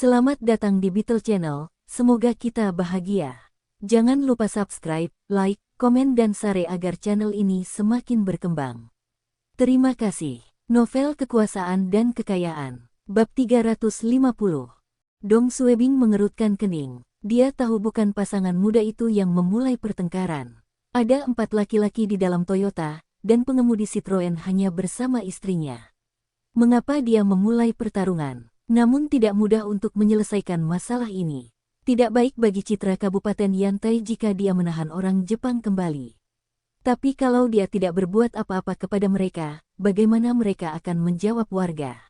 Selamat datang di Beetle Channel, semoga kita bahagia. Jangan lupa subscribe, like, komen dan share agar channel ini semakin berkembang. Terima kasih. Novel Kekuasaan dan Kekayaan, Bab 350. Dong Suebing mengerutkan kening. Dia tahu bukan pasangan muda itu yang memulai pertengkaran. Ada 4 laki-laki di dalam Toyota, dan pengemudi Citroen hanya bersama istrinya. Mengapa dia memulai pertarungan? Namun tidak mudah untuk menyelesaikan masalah ini. Tidak baik bagi citra Kabupaten Yantai jika dia menahan orang Jepang kembali. Tapi kalau dia tidak berbuat apa-apa kepada mereka, bagaimana mereka akan menjawab warga?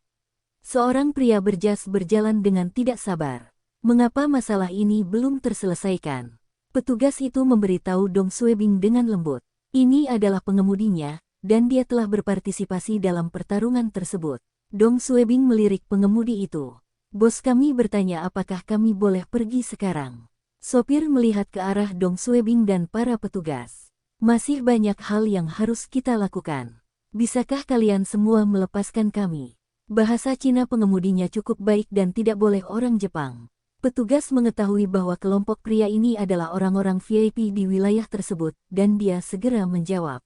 Seorang pria berjas berjalan dengan tidak sabar. Mengapa masalah ini belum terselesaikan? Petugas itu memberitahu Dong Suebing dengan lembut. Ini adalah pengemudinya, dan dia telah berpartisipasi dalam pertarungan tersebut. Dong Suebing melirik pengemudi itu. Bos kami bertanya apakah kami boleh pergi sekarang. Sopir melihat ke arah Dong Suebing dan para petugas. Masih banyak hal yang harus kita lakukan. Bisakah kalian semua melepaskan kami? Bahasa Cina pengemudinya cukup baik dan tidak boleh orang Jepang. Petugas mengetahui bahwa kelompok pria ini adalah orang-orang VIP di wilayah tersebut, dan dia segera menjawab.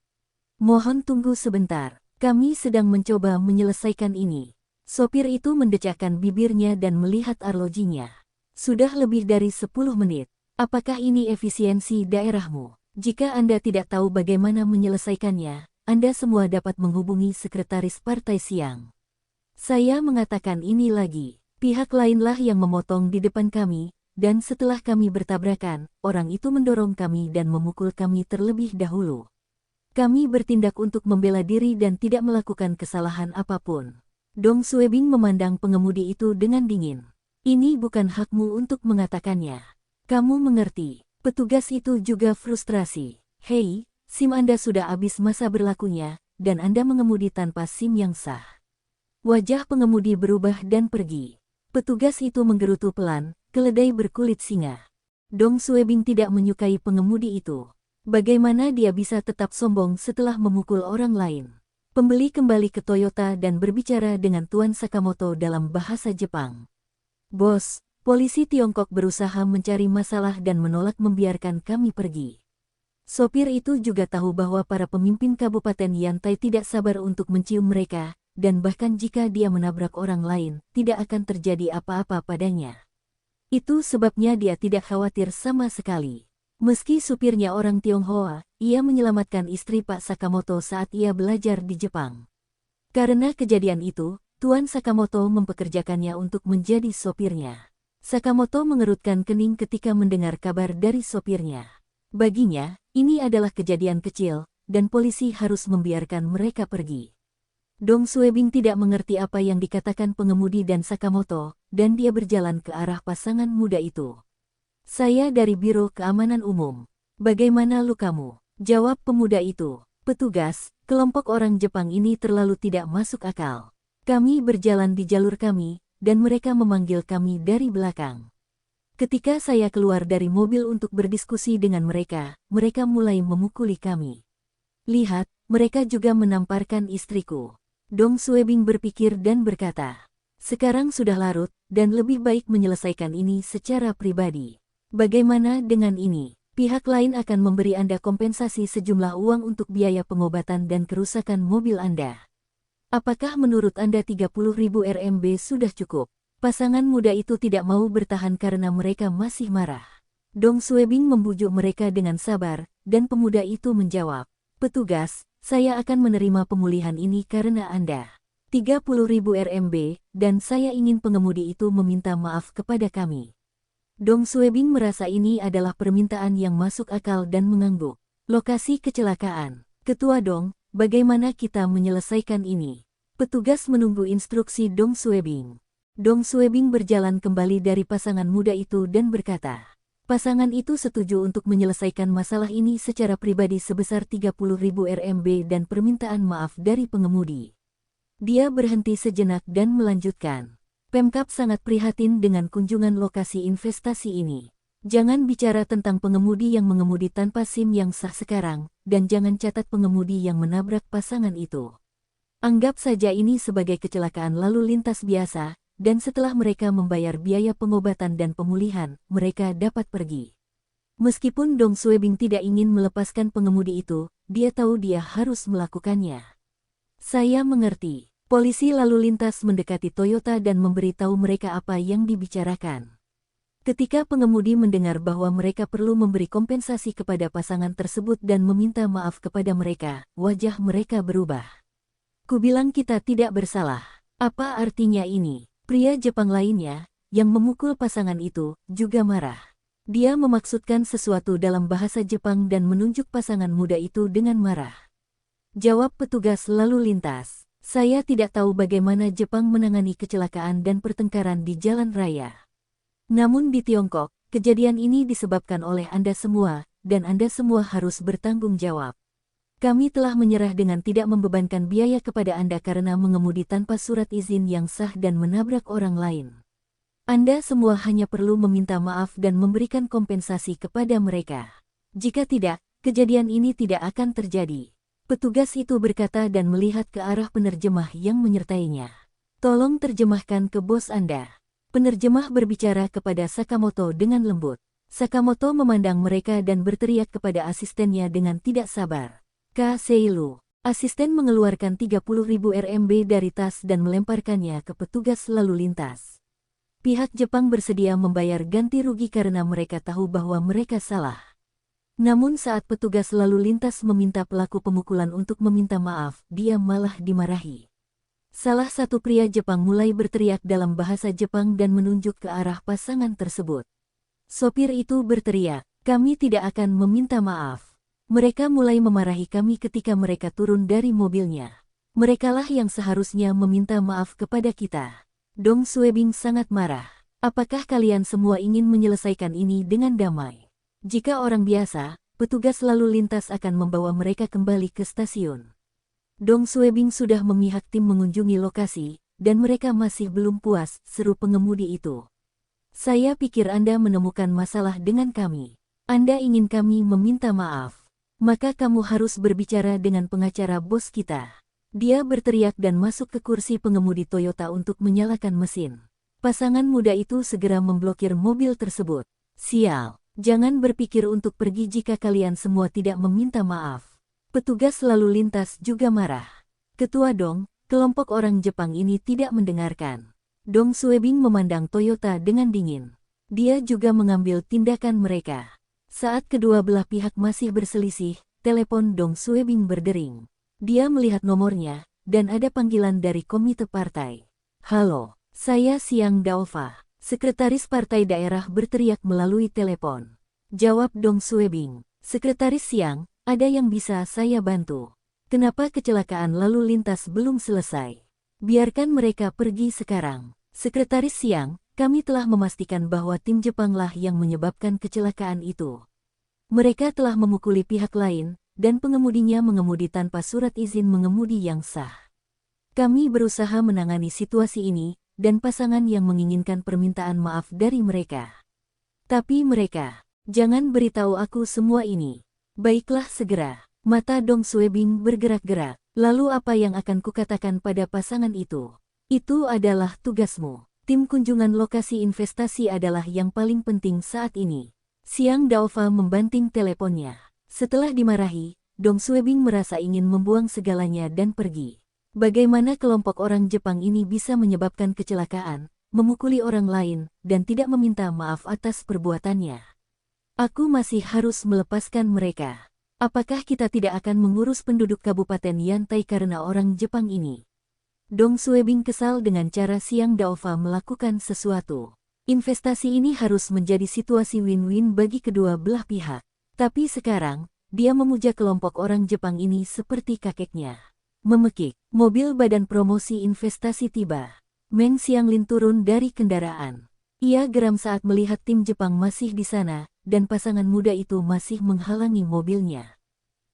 Mohon tunggu sebentar. Kami sedang mencoba menyelesaikan ini. Sopir itu mendecakkan bibirnya dan melihat arlojinya. Sudah lebih dari 10 menit. Apakah ini efisiensi daerahmu? Jika Anda tidak tahu bagaimana menyelesaikannya, Anda semua dapat menghubungi sekretaris partai siang. Saya mengatakan ini lagi. Pihak lainlah yang memotong di depan kami, dan setelah kami bertabrakan, orang itu mendorong kami dan memukul kami terlebih dahulu. Kami bertindak untuk membela diri dan tidak melakukan kesalahan apapun. Dong Suebing memandang pengemudi itu dengan dingin. Ini bukan hakmu untuk mengatakannya. Kamu mengerti. Petugas itu juga frustrasi. Hei, SIM Anda sudah habis masa berlakunya, dan Anda mengemudi tanpa SIM yang sah. Wajah pengemudi berubah dan pergi. Petugas itu menggerutu pelan, keledai berkulit singa. Dong Suebing tidak menyukai pengemudi itu. Bagaimana dia bisa tetap sombong setelah memukul orang lain? Pembeli kembali ke Toyota dan berbicara dengan Tuan Sakamoto dalam bahasa Jepang. Bos, polisi Tiongkok berusaha mencari masalah dan menolak membiarkan kami pergi. Sopir itu juga tahu bahwa para pemimpin Kabupaten Yantai tidak sabar untuk mencium mereka, dan bahkan jika dia menabrak orang lain, tidak akan terjadi apa-apa padanya. Itu sebabnya dia tidak khawatir sama sekali. Meski supirnya orang Tionghoa, ia menyelamatkan istri Pak Sakamoto saat ia belajar di Jepang. Karena kejadian itu, Tuan Sakamoto mempekerjakannya untuk menjadi sopirnya. Sakamoto mengerutkan kening ketika mendengar kabar dari sopirnya. Baginya, ini adalah kejadian kecil, dan polisi harus membiarkan mereka pergi. Dong Suebing tidak mengerti apa yang dikatakan pengemudi dan Sakamoto, dan dia berjalan ke arah pasangan muda itu. Saya dari Biro Keamanan Umum. Bagaimana lukamu? Jawab pemuda itu. Petugas, kelompok orang Jepang ini terlalu tidak masuk akal. Kami berjalan di jalur kami, dan mereka memanggil kami dari belakang. Ketika saya keluar dari mobil untuk berdiskusi dengan mereka, mereka mulai memukuli kami. Lihat, mereka juga menamparkan istriku. Dong Suebing berpikir dan berkata, sekarang sudah larut, dan lebih baik menyelesaikan ini secara pribadi. Bagaimana dengan ini? Pihak lain akan memberi Anda kompensasi sejumlah uang untuk biaya pengobatan dan kerusakan mobil Anda. Apakah menurut Anda 30.000 RMB sudah cukup? Pasangan muda itu tidak mau bertahan karena mereka masih marah. Dong Suebing membujuk mereka dengan sabar, dan pemuda itu menjawab, petugas, saya akan menerima pemulihan ini karena Anda. 30.000 RMB, dan saya ingin pengemudi itu meminta maaf kepada kami. Dong Suebing merasa ini adalah permintaan yang masuk akal dan mengangguk. Lokasi kecelakaan. Ketua Dong, bagaimana kita menyelesaikan ini? Petugas menunggu instruksi Dong Suebing. Dong Suebing berjalan kembali dari pasangan muda itu dan berkata, pasangan itu setuju untuk menyelesaikan masalah ini secara pribadi sebesar 30.000 RMB dan permintaan maaf dari pengemudi. Dia berhenti sejenak dan melanjutkan. Pemkab sangat prihatin dengan kunjungan lokasi investasi ini. Jangan bicara tentang pengemudi yang mengemudi tanpa SIM yang sah sekarang, dan jangan catat pengemudi yang menabrak pasangan itu. Anggap saja ini sebagai kecelakaan lalu lintas biasa, dan setelah mereka membayar biaya pengobatan dan pemulihan, mereka dapat pergi. Meskipun Dong Suebing tidak ingin melepaskan pengemudi itu, dia tahu dia harus melakukannya. Saya mengerti. Polisi lalu lintas mendekati Toyota dan memberitahu mereka apa yang dibicarakan. Ketika pengemudi mendengar bahwa mereka perlu memberi kompensasi kepada pasangan tersebut dan meminta maaf kepada mereka, wajah mereka berubah. Kubilang kita tidak bersalah. Apa artinya ini? Pria Jepang lainnya, yang memukul pasangan itu, juga marah. Dia memaksudkan sesuatu dalam bahasa Jepang dan menunjuk pasangan muda itu dengan marah. Jawab petugas lalu lintas. Saya tidak tahu bagaimana Jepang menangani kecelakaan dan pertengkaran di jalan raya. Namun di Tiongkok, kejadian ini disebabkan oleh Anda semua, dan Anda semua harus bertanggung jawab. Kami telah menyerah dengan tidak membebankan biaya kepada Anda karena mengemudi tanpa surat izin yang sah dan menabrak orang lain. Anda semua hanya perlu meminta maaf dan memberikan kompensasi kepada mereka. Jika tidak, kejadian ini tidak akan terjadi. Petugas itu berkata dan melihat ke arah penerjemah yang menyertainya. Tolong terjemahkan ke bos Anda. Penerjemah berbicara kepada Sakamoto dengan lembut. Sakamoto memandang mereka dan berteriak kepada asistennya dengan tidak sabar. Kak Seilu. Asisten mengeluarkan 30.000 RMB dari tas dan melemparkannya ke petugas lalu lintas. Pihak Jepang bersedia membayar ganti rugi karena mereka tahu bahwa mereka salah. Namun saat petugas lalu lintas meminta pelaku pemukulan untuk meminta maaf, dia malah dimarahi. Salah satu pria Jepang mulai berteriak dalam bahasa Jepang dan menunjuk ke arah pasangan tersebut. Sopir itu berteriak, "Kami tidak akan meminta maaf." Mereka mulai memarahi kami ketika mereka turun dari mobilnya. Merekalah yang seharusnya meminta maaf kepada kita. Dong Suebing sangat marah. Apakah kalian semua ingin menyelesaikan ini dengan damai? Jika orang biasa, petugas lalu lintas akan membawa mereka kembali ke stasiun. Dong Suebing sudah memihak tim mengunjungi lokasi, dan mereka masih belum puas, seru pengemudi itu. Saya pikir Anda menemukan masalah dengan kami. Anda ingin kami meminta maaf. Maka kamu harus berbicara dengan pengacara bos kita. Dia berteriak dan masuk ke kursi pengemudi Toyota untuk menyalakan mesin. Pasangan muda itu segera memblokir mobil tersebut. Sial. Jangan berpikir untuk pergi jika kalian semua tidak meminta maaf. Petugas lalu lintas juga marah. Ketua Dong, kelompok orang Jepang ini tidak mendengarkan. Dong Suebing memandang Toyota dengan dingin. Dia juga mengambil tindakan mereka. Saat kedua belah pihak masih berselisih, telepon Dong Suebing berdering. Dia melihat nomornya, dan ada panggilan dari komite partai. Halo, saya Siang Daova. Sekretaris partai daerah berteriak melalui telepon. Jawab Dong Suebing. Sekretaris Siang, ada yang bisa saya bantu? Kenapa kecelakaan lalu lintas belum selesai? Biarkan mereka pergi sekarang. Sekretaris Siang, kami telah memastikan bahwa tim Jepanglah yang menyebabkan kecelakaan itu. Mereka telah memukuli pihak lain, dan pengemudinya mengemudi tanpa surat izin mengemudi yang sah. Kami berusaha menangani situasi ini, dan pasangan yang menginginkan permintaan maaf dari mereka. Tapi mereka, jangan beritahu aku semua ini. Baiklah segera. Mata Dong Suebing bergerak-gerak. Lalu apa yang akan kukatakan pada pasangan itu? Itu adalah tugasmu. Tim kunjungan lokasi investasi adalah yang paling penting saat ini. Siang Daova membanting teleponnya. Setelah dimarahi, Dong Suebing merasa ingin membuang segalanya dan pergi. Bagaimana kelompok orang Jepang ini bisa menyebabkan kecelakaan, memukuli orang lain, dan tidak meminta maaf atas perbuatannya? Aku masih harus melepaskan mereka. Apakah kita tidak akan mengurus penduduk Kabupaten Yantai karena orang Jepang ini? Dong Suebing kesal dengan cara Siang Daova melakukan sesuatu. Investasi ini harus menjadi situasi win-win bagi kedua belah pihak. Tapi sekarang, dia memuja kelompok orang Jepang ini seperti kakeknya. Memekik, mobil badan promosi investasi tiba. Meng Xianglin turun dari kendaraan. Ia geram saat melihat tim Jepang masih di sana, dan pasangan muda itu masih menghalangi mobilnya.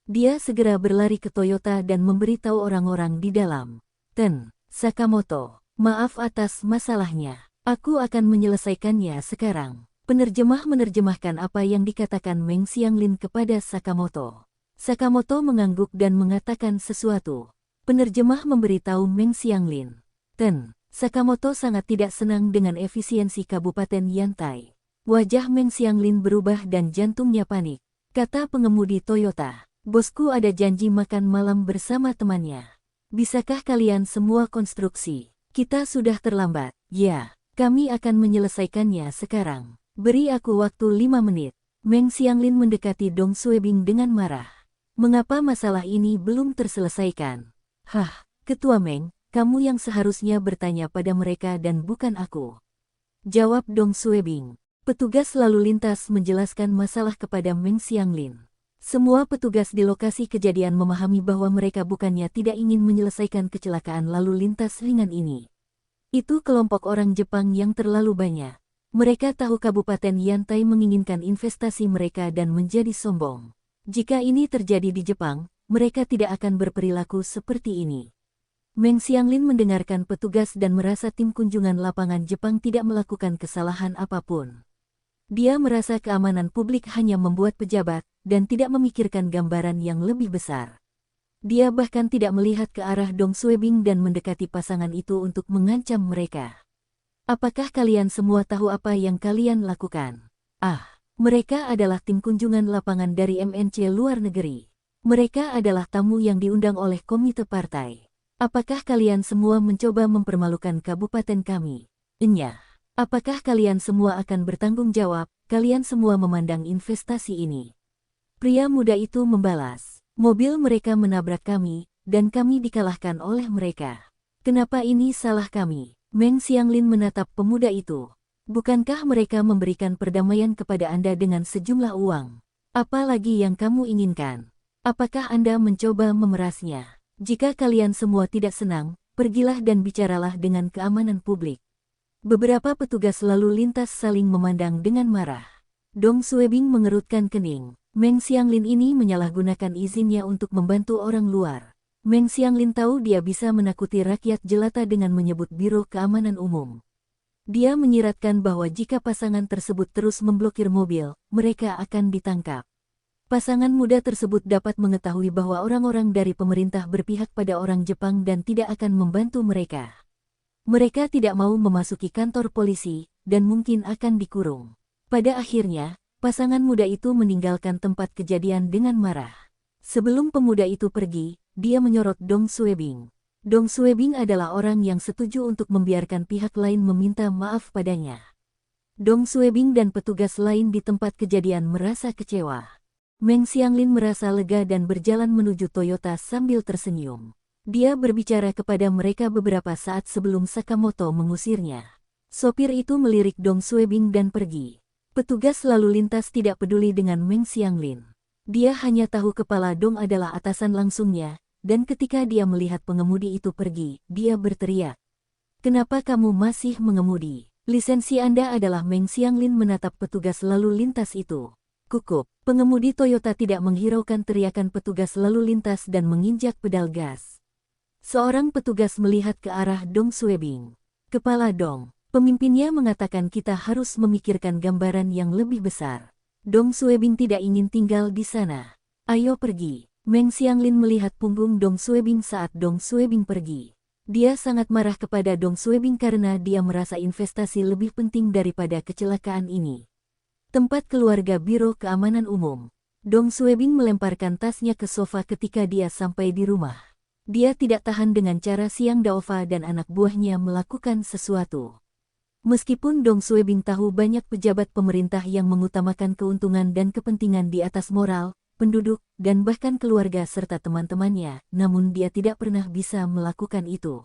Dia segera berlari ke Toyota dan memberitahu orang-orang di dalam. Sakamoto, maaf atas masalahnya. Aku akan menyelesaikannya sekarang. Penerjemah menerjemahkan apa yang dikatakan Meng Xianglin kepada Sakamoto. Sakamoto mengangguk dan mengatakan sesuatu. Penerjemah memberitahu Meng Xianglin. Sakamoto sangat tidak senang dengan efisiensi Kabupaten Yantai. Wajah Meng Xianglin berubah dan jantungnya panik. Kata pengemudi Toyota, "Bosku ada janji makan malam bersama temannya. Bisakah kalian semua konstruksi? Kita sudah terlambat." "Ya, kami akan menyelesaikannya sekarang. Beri aku waktu 5 menit." Meng Xianglin mendekati Dong Suebing dengan marah. "Mengapa masalah ini belum terselesaikan?" "Hah, Ketua Meng, kamu yang seharusnya bertanya pada mereka dan bukan aku," jawab Dong Suebing. Petugas lalu lintas menjelaskan masalah kepada Meng Xianglin. Semua petugas di lokasi kejadian memahami bahwa mereka bukannya tidak ingin menyelesaikan kecelakaan lalu lintas ringan ini. Itu kelompok orang Jepang yang terlalu banyak. Mereka tahu Kabupaten Yantai menginginkan investasi mereka dan menjadi sombong. Jika ini terjadi di Jepang, mereka tidak akan berperilaku seperti ini. Meng Xianglin mendengarkan petugas dan merasa tim kunjungan lapangan Jepang tidak melakukan kesalahan apapun. Dia merasa keamanan publik hanya membuat pejabat dan tidak memikirkan gambaran yang lebih besar. Dia bahkan tidak melihat ke arah Dong Suebing dan mendekati pasangan itu untuk mengancam mereka. "Apakah kalian semua tahu apa yang kalian lakukan?" "Ah, mereka adalah tim kunjungan lapangan dari MNC luar negeri. Mereka adalah tamu yang diundang oleh komite partai. Apakah kalian semua mencoba mempermalukan kabupaten kami?" "Enyah. Apakah kalian semua akan bertanggung jawab? Kalian semua memandang investasi ini." Pria muda itu membalas, "Mobil mereka menabrak kami, dan kami dikalahkan oleh mereka. Kenapa ini salah kami?" Meng Xianglin menatap pemuda itu. "Bukankah mereka memberikan perdamaian kepada Anda dengan sejumlah uang? Apa lagi yang kamu inginkan? Apakah Anda mencoba memerasnya? Jika kalian semua tidak senang, pergilah dan bicaralah dengan keamanan publik." Beberapa petugas lalu lintas saling memandang dengan marah. Dong Suebing mengerutkan kening. Meng Xianglin ini menyalahgunakan izinnya untuk membantu orang luar. Meng Xianglin tahu dia bisa menakuti rakyat jelata dengan menyebut Biro Keamanan Umum. Dia menyiratkan bahwa jika pasangan tersebut terus memblokir mobil, mereka akan ditangkap. Pasangan muda tersebut dapat mengetahui bahwa orang-orang dari pemerintah berpihak pada orang Jepang dan tidak akan membantu mereka. Mereka tidak mau memasuki kantor polisi, dan mungkin akan dikurung. Pada akhirnya, pasangan muda itu meninggalkan tempat kejadian dengan marah. Sebelum pemuda itu pergi, dia menyorot Dong Suebing. Dong Suebing adalah orang yang setuju untuk membiarkan pihak lain meminta maaf padanya. Dong Suebing dan petugas lain di tempat kejadian merasa kecewa. Meng Xianglin merasa lega dan berjalan menuju Toyota sambil tersenyum. Dia berbicara kepada mereka beberapa saat sebelum Sakamoto mengusirnya. Sopir itu melirik Dong Suebing dan pergi. Petugas lalu lintas tidak peduli dengan Meng Xianglin. Dia hanya tahu kepala Dong adalah atasan langsungnya, dan ketika dia melihat pengemudi itu pergi, dia berteriak, "Kenapa kamu masih mengemudi? Lisensi Anda adalah..." Meng Xianglin menatap petugas lalu lintas itu. "Kukup." Pengemudi Toyota tidak menghiraukan teriakan petugas lalu lintas dan menginjak pedal gas. Seorang petugas melihat ke arah Dong Suebing. "Kepala Dong." Pemimpinnya mengatakan kita harus memikirkan gambaran yang lebih besar. Dong Suebing tidak ingin tinggal di sana. "Ayo pergi." Meng Xianglin melihat punggung Dong Suebing saat Dong Suebing pergi. Dia sangat marah kepada Dong Suebing karena dia merasa investasi lebih penting daripada kecelakaan ini. Tempat keluarga Biro Keamanan Umum. Dong Suebing melemparkan tasnya ke sofa ketika dia sampai di rumah. Dia tidak tahan dengan cara Xiang Daofa dan anak buahnya melakukan sesuatu. Meskipun Dong Suebing tahu banyak pejabat pemerintah yang mengutamakan keuntungan dan kepentingan di atas moral, penduduk, dan bahkan keluarga serta teman-temannya, namun dia tidak pernah bisa melakukan itu.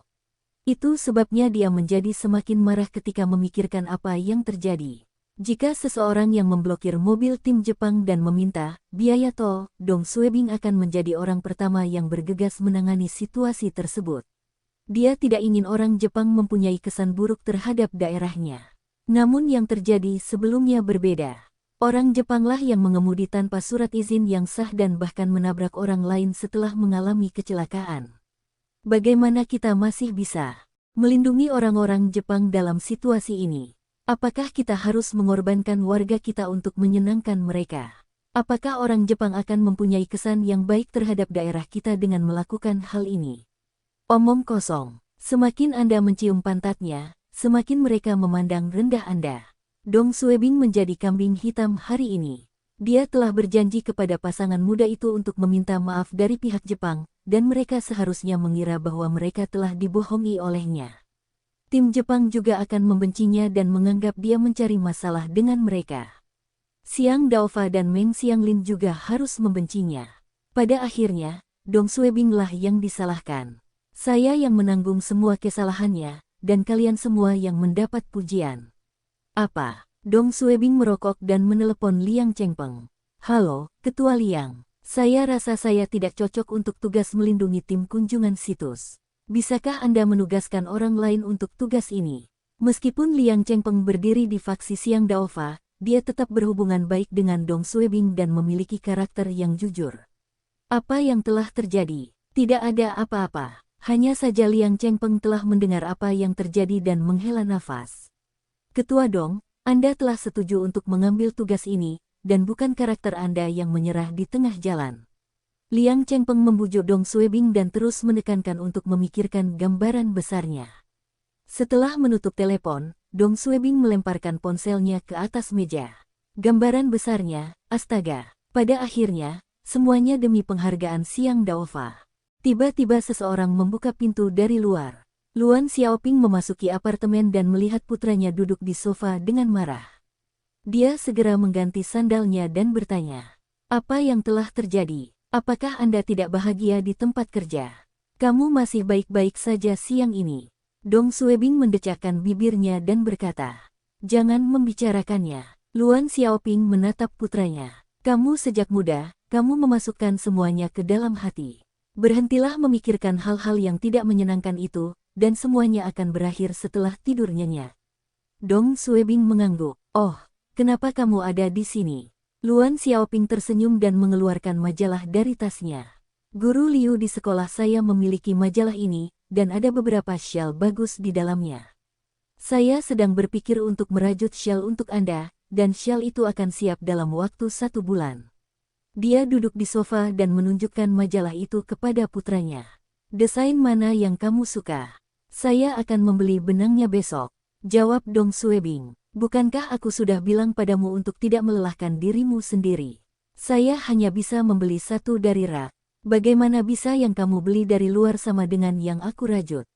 Itu sebabnya dia menjadi semakin marah ketika memikirkan apa yang terjadi. Jika seseorang yang memblokir mobil tim Jepang dan meminta biaya tol, Dong Suebing akan menjadi orang pertama yang bergegas menangani situasi tersebut. Dia tidak ingin orang Jepang mempunyai kesan buruk terhadap daerahnya. Namun yang terjadi sebelumnya berbeda. Orang Jepanglah yang mengemudi tanpa surat izin yang sah dan bahkan menabrak orang lain setelah mengalami kecelakaan. Bagaimana kita masih bisa melindungi orang-orang Jepang dalam situasi ini? Apakah kita harus mengorbankan warga kita untuk menyenangkan mereka? Apakah orang Jepang akan mempunyai kesan yang baik terhadap daerah kita dengan melakukan hal ini? Omong kosong. Semakin Anda mencium pantatnya, semakin mereka memandang rendah Anda. Dong Suebing menjadi kambing hitam hari ini. Dia telah berjanji kepada pasangan muda itu untuk meminta maaf dari pihak Jepang, dan mereka seharusnya mengira bahwa mereka telah dibohongi olehnya. Tim Jepang juga akan membencinya dan menganggap dia mencari masalah dengan mereka. Xiang Daofa dan Meng Xianglin juga harus membencinya. Pada akhirnya, Dong Suebing lah yang disalahkan. Saya yang menanggung semua kesalahannya, dan kalian semua yang mendapat pujian. Apa? Dong Suebing merokok dan menelepon Liang Chengpeng. Halo, Ketua Liang. Saya rasa saya tidak cocok untuk tugas melindungi tim kunjungan situs. Bisakah Anda menugaskan orang lain untuk tugas ini? Meskipun Liang Chengpeng berdiri di faksi Xiang Daofa, dia tetap berhubungan baik dengan Dong Suebing dan memiliki karakter yang jujur. Apa yang telah terjadi? Tidak ada apa-apa. Hanya saja Liang Chengpeng telah mendengar apa yang terjadi dan menghela nafas. Ketua Dong, Anda telah setuju untuk mengambil tugas ini, dan bukan karakter Anda yang menyerah di tengah jalan. Liang Chengpeng membujuk Dong Suebing dan terus menekankan untuk memikirkan gambaran besarnya. Setelah menutup telepon, Dong Suebing melemparkan ponselnya ke atas meja. Gambaran besarnya, astaga. Pada akhirnya, semuanya demi penghargaan Xiang Daofa. Tiba-tiba seseorang membuka pintu dari luar. Luan Xiaoping memasuki apartemen dan melihat putranya duduk di sofa dengan marah. Dia segera mengganti sandalnya dan bertanya, "Apa yang telah terjadi? Apakah Anda tidak bahagia di tempat kerja? Kamu masih baik-baik saja siang ini?" Dong Suebing mendecakkan bibirnya dan berkata, "Jangan membicarakannya." Luan Xiaoping menatap putranya. "Kamu sejak muda, kamu memasukkan semuanya ke dalam hati. Berhentilah memikirkan hal-hal yang tidak menyenangkan itu, dan semuanya akan berakhir setelah tidur nyenyak." Dong Suebing mengangguk. "Oh, kenapa kamu ada di sini?" Luan Xiaoping tersenyum dan mengeluarkan majalah dari tasnya. "Guru Liu di sekolah saya memiliki majalah ini, dan ada beberapa shawl bagus di dalamnya. Saya sedang berpikir untuk merajut shawl untuk Anda, dan shawl itu akan siap dalam waktu 1 bulan." Dia duduk di sofa dan menunjukkan majalah itu kepada putranya. "Desain mana yang kamu suka? Saya akan membeli benangnya besok," jawab Dong Suebing. "Bukankah aku sudah bilang padamu untuk tidak melelahkan dirimu sendiri? Saya hanya bisa membeli satu dari rak. Bagaimana bisa yang kamu beli dari luar sama dengan yang aku rajut?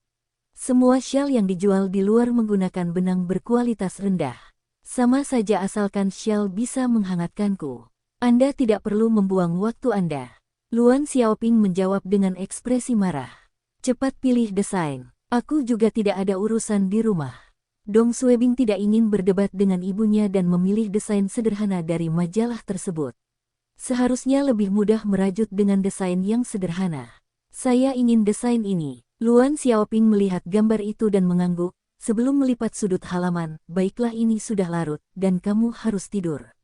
Semua shawl yang dijual di luar menggunakan benang berkualitas rendah. Sama saja asalkan shawl bisa menghangatkanku. Anda tidak perlu membuang waktu Anda." Luan Xiaoping menjawab dengan ekspresi marah. "Cepat pilih desain. Aku juga tidak ada urusan di rumah." Dong Suebing tidak ingin berdebat dengan ibunya dan memilih desain sederhana dari majalah tersebut. Seharusnya lebih mudah merajut dengan desain yang sederhana. "Saya ingin desain ini." Luan Xiaoping melihat gambar itu dan mengangguk, sebelum melipat sudut halaman. "Baiklah, ini sudah larut, dan kamu harus tidur.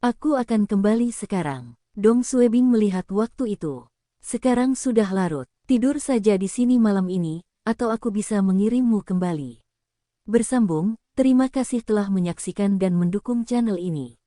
Aku akan kembali sekarang." Dong Suebing melihat waktu itu. "Sekarang sudah larut. Tidur saja di sini malam ini, atau aku bisa mengirimmu kembali." Bersambung, terima kasih telah menyaksikan dan mendukung channel ini.